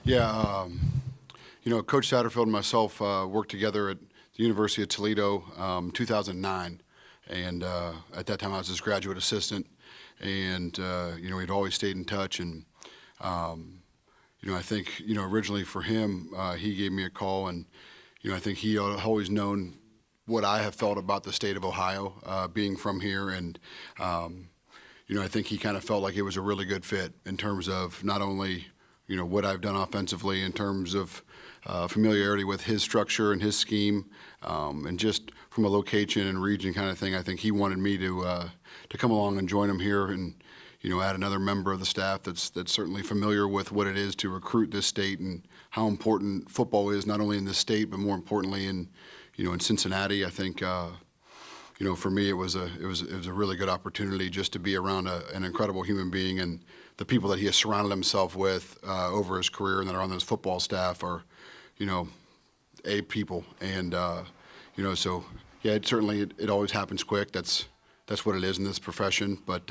Yeah, Coach Satterfield and myself worked together at the University of Toledo 2009, and at that time I was his graduate assistant, and we'd always stayed in touch, and I think originally for him he gave me a call, and I think he had always known what I have felt about the state of Ohio, being from here, and I think he kind of felt like it was a really good fit in terms of not only what I've done offensively in terms of familiarity with his structure and his scheme, and just from a location and region kind of thing. I think he wanted me to come along and join him here, and add another member of the staff that's certainly familiar with what it is to recruit this state and how important football is, not only in this state but more importantly in Cincinnati. I think for me it was a really good opportunity just to be around an incredible human being, and the people that he has surrounded himself with over his career and that are on his football staff are A people, and so yeah, it always happens quick. That's what it is in this profession. But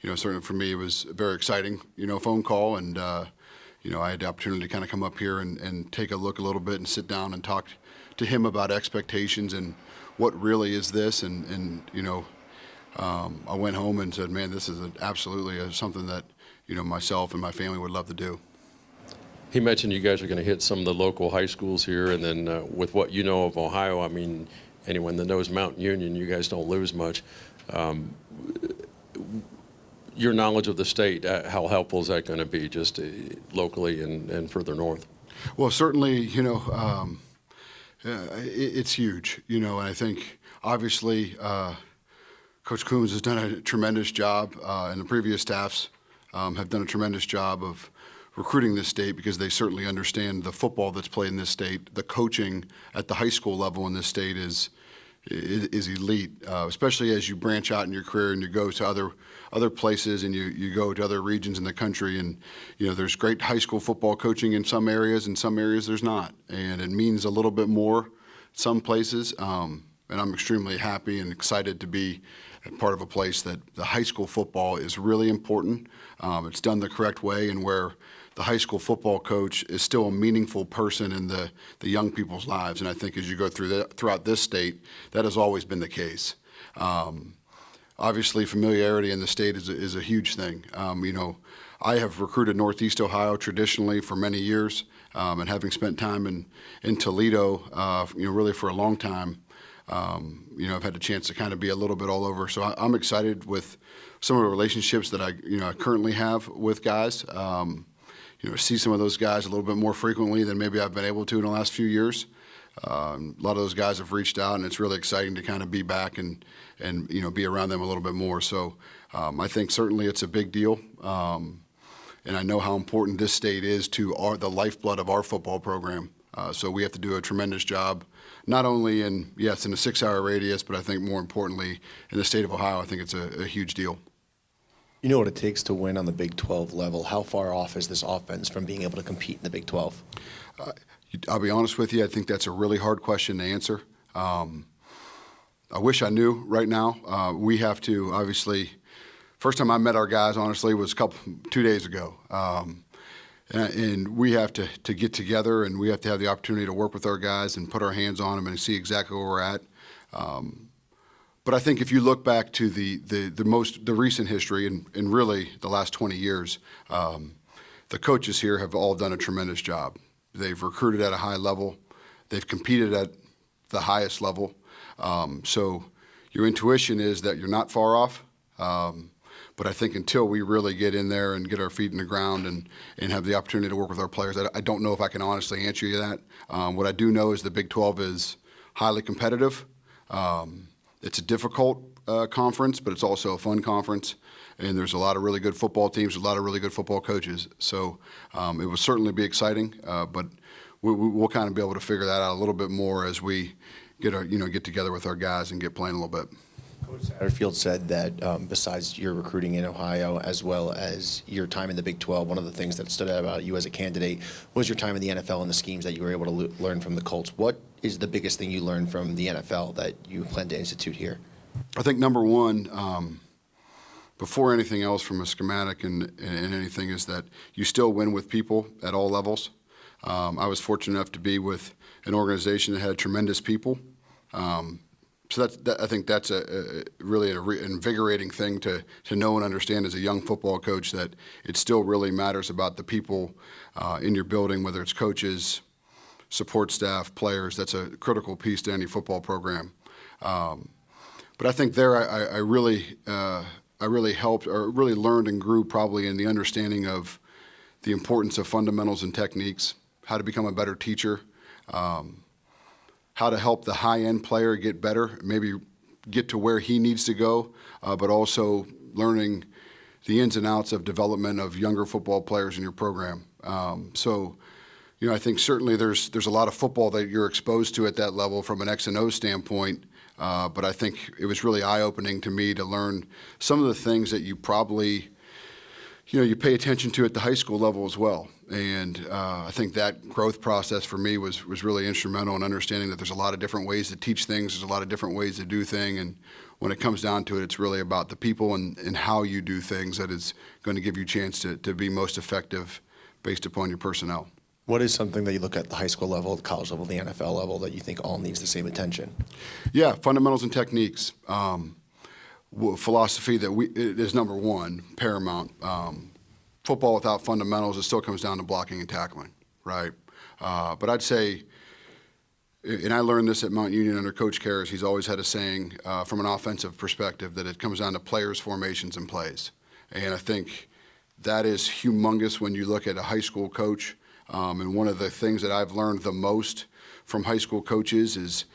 certainly for me it was a very exciting phone call, and I had the opportunity to kind of come up here and take a look a little bit and sit down and talk to him about expectations and what really is this, and I went home and said, man, this is absolutely something that myself and my family would love to do. He mentioned you guys are going to hit some of the local high schools here, and then with what you know of Ohio, I mean, anyone that knows Mount Union, you guys don't lose much. Your knowledge of the state, how helpful is that going to be just locally and further north? Well, certainly, it's huge, and I think obviously Coach Coombs has done a tremendous job, and the previous staffs have done a tremendous job of recruiting this state, because they certainly understand the football that's played in this state. The coaching at the high school level in this state is elite, especially as you branch out in your career and you go to other places and you go to other regions in the country, and there's great high school football coaching in some areas, there's not, and it means a little bit more some places, and I'm extremely happy and excited to be part of a place that the high school football is really important. It's done the correct way, and where the high school football coach is still a meaningful person in the young people's lives. And I think as you go throughout this state, that has always been the case. Obviously, familiarity in the state is a huge thing. I have recruited Northeast Ohio traditionally for many years, and having spent time in Toledo, really for a long time, I've had the chance to kind of be a little bit all over. So I'm excited with some of the relationships that I currently have with guys. See some of those guys a little bit more frequently than maybe I've been able to in the last few years. A lot of those guys have reached out, and it's really exciting to kind of be back and be around them a little bit more. So I think certainly it's a big deal, and I know how important this state is to the lifeblood of our football program. So we have to do a tremendous job, not only in a 6-hour radius, but I think more importantly in the state of Ohio. I think it's a huge deal. You know what it takes to win on the Big 12 level. How far off is this offense from being able to compete in the Big 12? I'll be honest with you, I think that's a really hard question to answer. I wish I knew right now. We have to, obviously, first time I met our guys, honestly, was 2 days ago. And we have to get together, and we have to have the opportunity to work with our guys and put our hands on them and see exactly where we're at. But I think if you look back to the recent history and really the last 20 years, the coaches here have all done a tremendous job. They've recruited at a high level. They've competed at the highest level. So your intuition is that you're not far off. But I think until we really get in there and get our feet in the ground and have the opportunity to work with our players, I don't know if I can honestly answer you that. What I do know is the Big 12 is highly competitive. It's a difficult conference, but it's also a fun conference. And there's a lot of really good football teams, a lot of really good football coaches. So it will certainly be exciting, but we'll kind of be able to figure that out a little bit more as we get together with our guys and get playing a little bit. Coach Satterfield said that besides your recruiting in Ohio as well as your time in the Big 12, one of the things that stood out about you as a candidate was your time in the NFL and the schemes that you were able to learn from the Colts. What is the biggest thing you learned from the NFL that you plan to institute here? I think number one, before anything else from a schematic and anything is that you still win with people at all levels. I was fortunate enough to be with an organization that had tremendous people. So I think that's really an invigorating thing to know and understand as a young football coach, that it still really matters about the people in your building, whether it's coaches, support staff, players. That's a critical piece to any football program. But I think there I really helped, or really learned and grew probably in the understanding of the importance of fundamentals and techniques, how to become a better teacher, how to help the high-end player get better, maybe get to where he needs to go, but also learning the ins and outs of development of younger football players in your program. So, I think certainly there's a lot of football that you're exposed to at that level from an X and O standpoint, but I think it was really eye-opening to me to learn some of the things that you probably you pay attention to at the high school level as well. And I think that growth process for me was really instrumental in understanding that there's a lot of different ways to teach things, there's a lot of different ways to do things, and when it comes down to it, it's really about the people and how you do things that is going to give you a chance to be most effective based upon your personnel. What is something that you look at the high school level, the college level, the NFL level that you think all needs the same attention? Yeah, fundamentals and techniques. Philosophy that is number one, paramount. Football without fundamentals, it still comes down to blocking and tackling, right? But I'd say, and I learned this at Mount Union under Coach Karras, he's always had a saying from an offensive perspective that it comes down to players, formations, and plays. And I think that is humongous when you look at a high school coach. And one of the things that I've learned the most from high school coaches is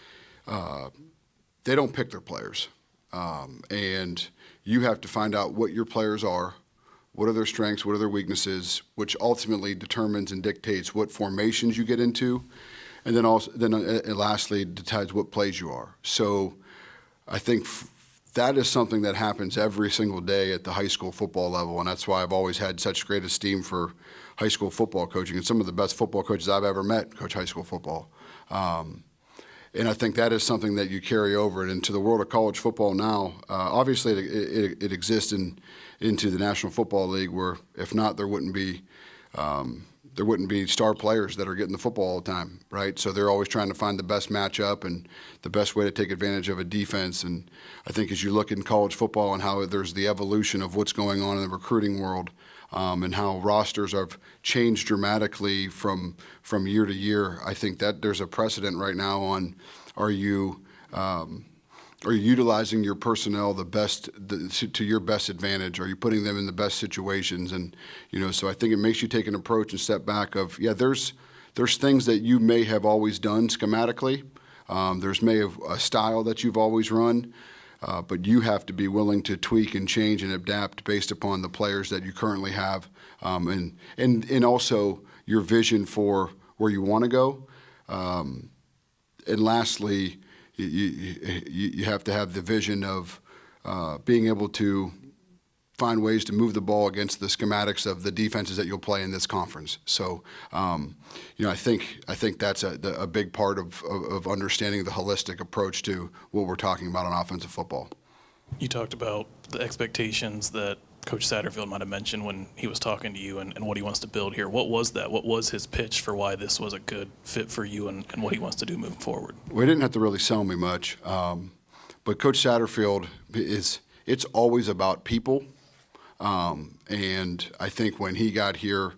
they don't pick their players. And you have to find out what your players are, what are their strengths, what are their weaknesses, which ultimately determines and dictates what formations you get into, and then lastly decides what plays you are. So I think that is something that happens every single day at the high school football level, and that's why I've always had such great esteem for high school football coaching, and some of the best football coaches I've ever met coach high school football. And I think that is something that you carry over into the world of college football now. Obviously, it exists into the National Football League, where if not, there wouldn't be star players that are getting the football all the time, right? So they're always trying to find the best matchup and the best way to take advantage of a defense. And I think as you look in college football and how there's the evolution of what's going on in the recruiting world, and how rosters have changed dramatically from year to year, I think that there's a precedent right now on are you utilizing your personnel to your best advantage? Are you putting them in the best situations? And so I think it makes you take an approach and step back of there's things that you may have always done schematically. There's may have a style that you've always run. But you have to be willing to tweak and change and adapt based upon the players that you currently have, and also your vision for where you want to go. And lastly, you have to have the vision of being able to find ways to move the ball against the schematics of the defenses that you'll play in this conference. So, I think that's a big part of understanding the holistic approach to what we're talking about on offensive football. You talked about the expectations that Coach Satterfield might have mentioned when he was talking to you and what he wants to build here. What was that? What was his pitch for why this was a good fit for you and what he wants to do moving forward? Well, he didn't have to really sell me much, but Coach Satterfield it's always about people. And I think when he got here,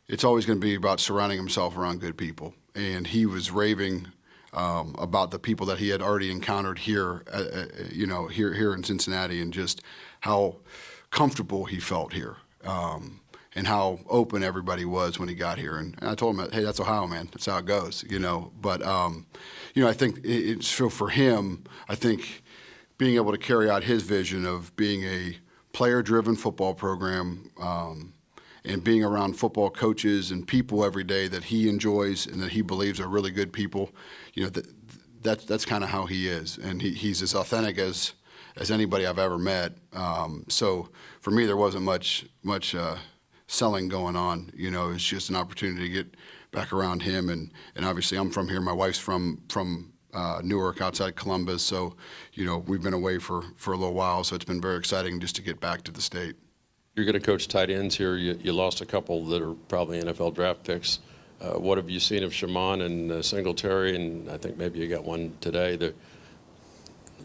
it's always going to be about surrounding himself around good people. And he was raving about the people that he had already encountered here, here in Cincinnati, and just how comfortable he felt here, and how open everybody was when he got here. And I told him, hey, that's Ohio, man. That's how it goes, But, I think it's for him, I think being able to carry out his vision of being a player-driven football program, and being around football coaches and people every day that he enjoys and that he believes are really good people, that's kind of how he is, and he's as authentic as anybody I've ever met. So for me, there wasn't much selling going on. It's just an opportunity to get back around him, and obviously I'm from here. My wife's from Newark, outside Columbus. So, we've been away for a little while, so it's been very exciting just to get back to the state. You're going to coach tight ends here. You lost a couple that are probably NFL draft picks. What have you seen of Shaman and Singletary? And I think maybe you got one today.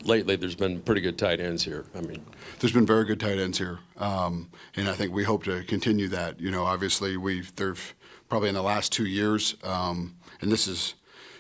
Lately, there's been pretty good tight ends here. I mean, there's been very good tight ends here, and I think we hope to continue that. Obviously, there's probably in the last 2 years, and this is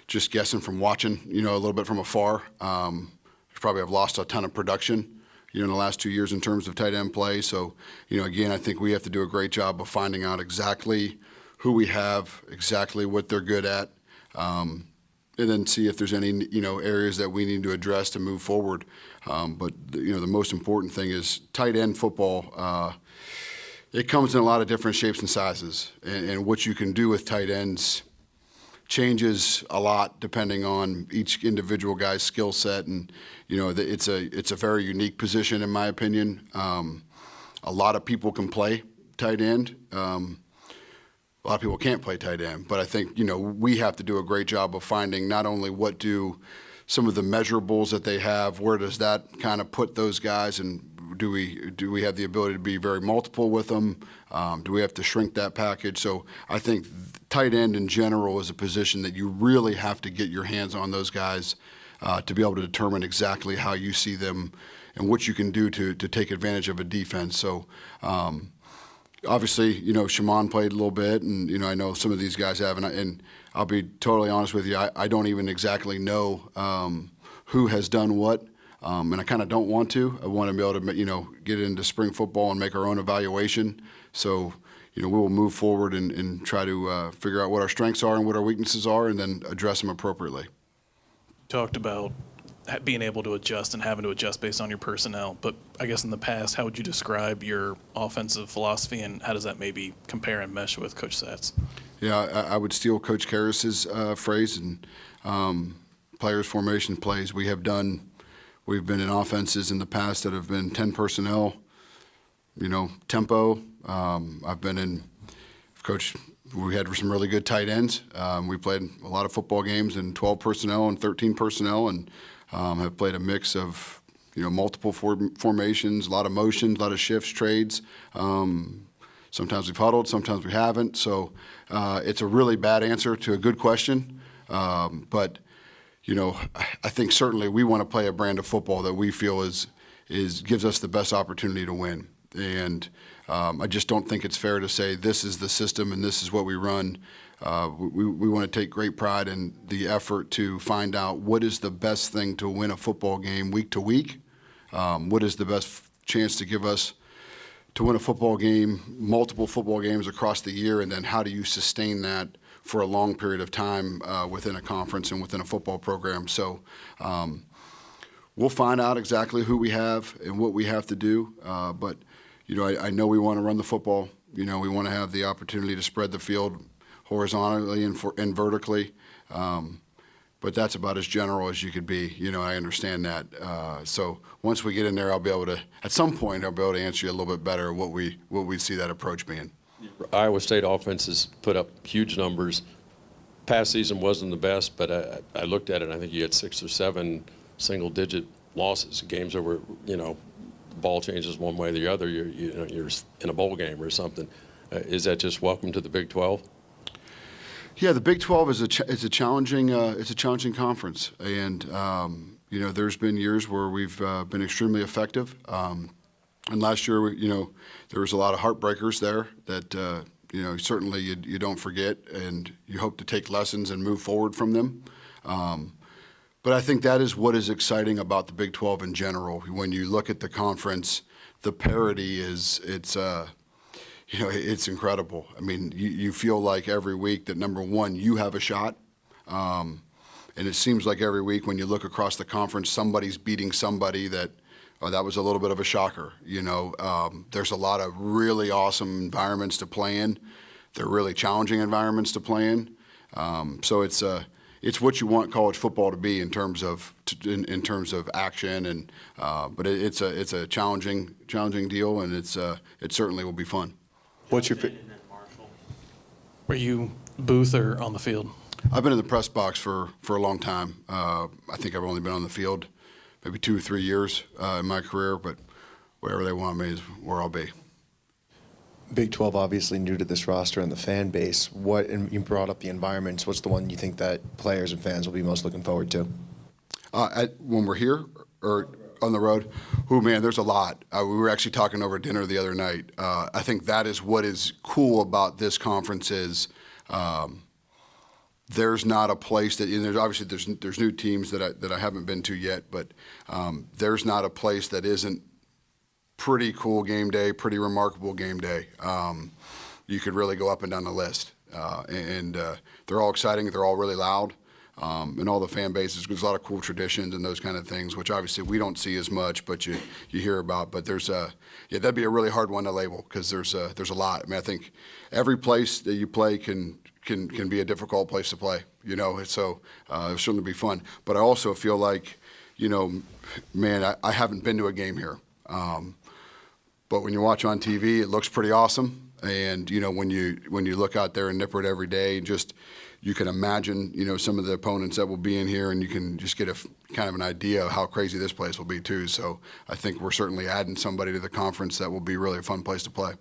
just guessing from watching, a little bit from afar. Probably have lost a ton of production, in the last 2 years in terms of tight end play. So, again, I think we have to do a great job of finding out exactly who we have, exactly what they're good at, and then see if there's any, areas that we need to address to move forward. But, the most important thing is tight end football. It comes in a lot of different shapes and sizes, and what you can do with tight ends changes a lot depending on each individual guy's skill set, and it's a very unique position in my opinion. A lot of people can play tight end. A lot of people can't play tight end, but I think we have to do a great job of finding not only what do some of the measurables that they have, where does that kind of put those guys, and do we have the ability to be very multiple with them? Do we have to shrink that package? So I think tight end in general is a position that you really have to get your hands on those guys to be able to determine exactly how you see them and what you can do to take advantage of a defense. So obviously, Shaman played a little bit, and I know some of these guys have, and I'll be totally honest with you, I don't even exactly know who has done what. And I kind of don't want to. I want to be able to, get into spring football and make our own evaluation. So, we will move forward and try to figure out what our strengths are and what our weaknesses are, and then address them appropriately. Talked about being able to adjust and having to adjust based on your personnel, but I guess in the past, how would you describe your offensive philosophy, and how does that maybe compare and mesh with Coach Satt's? Yeah, I would steal Coach Karras's phrase, and players formation plays. We've been in offenses in the past that have been 10 personnel, tempo. I've been in, Coach, we had some really good tight ends. We played a lot of football games in 12 personnel and 13 personnel, and have played a mix of, multiple formations, a lot of motions, a lot of shifts, trades. Sometimes we've huddled, sometimes we haven't. So it's a really bad answer to a good question, but I think certainly we want to play a brand of football that we feel gives us the best opportunity to win. And I just don't think it's fair to say this is the system and this is what we run. We want to take great pride in the effort to find out what is the best thing to win a football game week to week. What is the best chance to give us to win a football game, multiple football games across the year, and then how do you sustain that for a long period of time within a conference and within a football program. So we'll find out exactly who we have and what we have to do. But, I know we want to run the football. We want to have the opportunity to spread the field horizontally and vertically. But that's about as general as you could be. I understand that. So once we get in there, at some point, I'll be able to answer you a little bit better what we see that approach being. Iowa State offense has put up huge numbers. Past season wasn't the best, but I looked at it, and I think you had 6 or 7 single-digit losses, games over, the ball changes one way or the other, you're in a bowl game or something. Is that just welcome to the Big 12? Yeah, the Big 12 is a challenging conference, and there's been years where we've been extremely effective. And last year, there was a lot of heartbreakers there that certainly you don't forget, and you hope to take lessons and move forward from them. But I think that is what is exciting about the Big 12 in general. When you look at the conference, the parity it's incredible. I mean, you feel like every week that, number one, you have a shot. And it seems like every week when you look across the conference, somebody's beating somebody that was a little bit of a shocker. There's a lot of really awesome environments to play in. They're really challenging environments to play in. So it's what you want college football to be in terms of action, and but it's a challenging deal, and it certainly will be fun. What's your Were you booth or on the field? I've been in the press box for a long time. I think I've only been on the field maybe 2 or 3 years in my career, but wherever they want me is where I'll be. Big 12 obviously new to this roster and the fan base. And you brought up the environments. What's the one you think that players and fans will be most looking forward to? When we're here or on the road, man, there's a lot. We were actually talking over dinner the other night. I think that is what is cool about this conference is there's not a place that, and there's obviously there's new teams that I haven't been to yet, but there's not a place that isn't pretty cool game day, pretty remarkable game day. You could really go up and down the list, and they're all exciting. They're all really loud, and all the fan bases. There's a lot of cool traditions and those kind of things, which obviously we don't see as much, but you hear about. But there's that'd be a really hard one to label because there's a lot. I mean, I think every place that you play can be a difficult place to play. So it'll certainly be fun. But I also feel like, man, I haven't been to a game here. But when you watch on TV, it looks pretty awesome. And when you look out there in Nippert every day, you can imagine some of the opponents that will be in here, and you can just get a kind of an idea of how crazy this place will be too. So I think we're certainly adding somebody to the conference that will be really a fun place to play.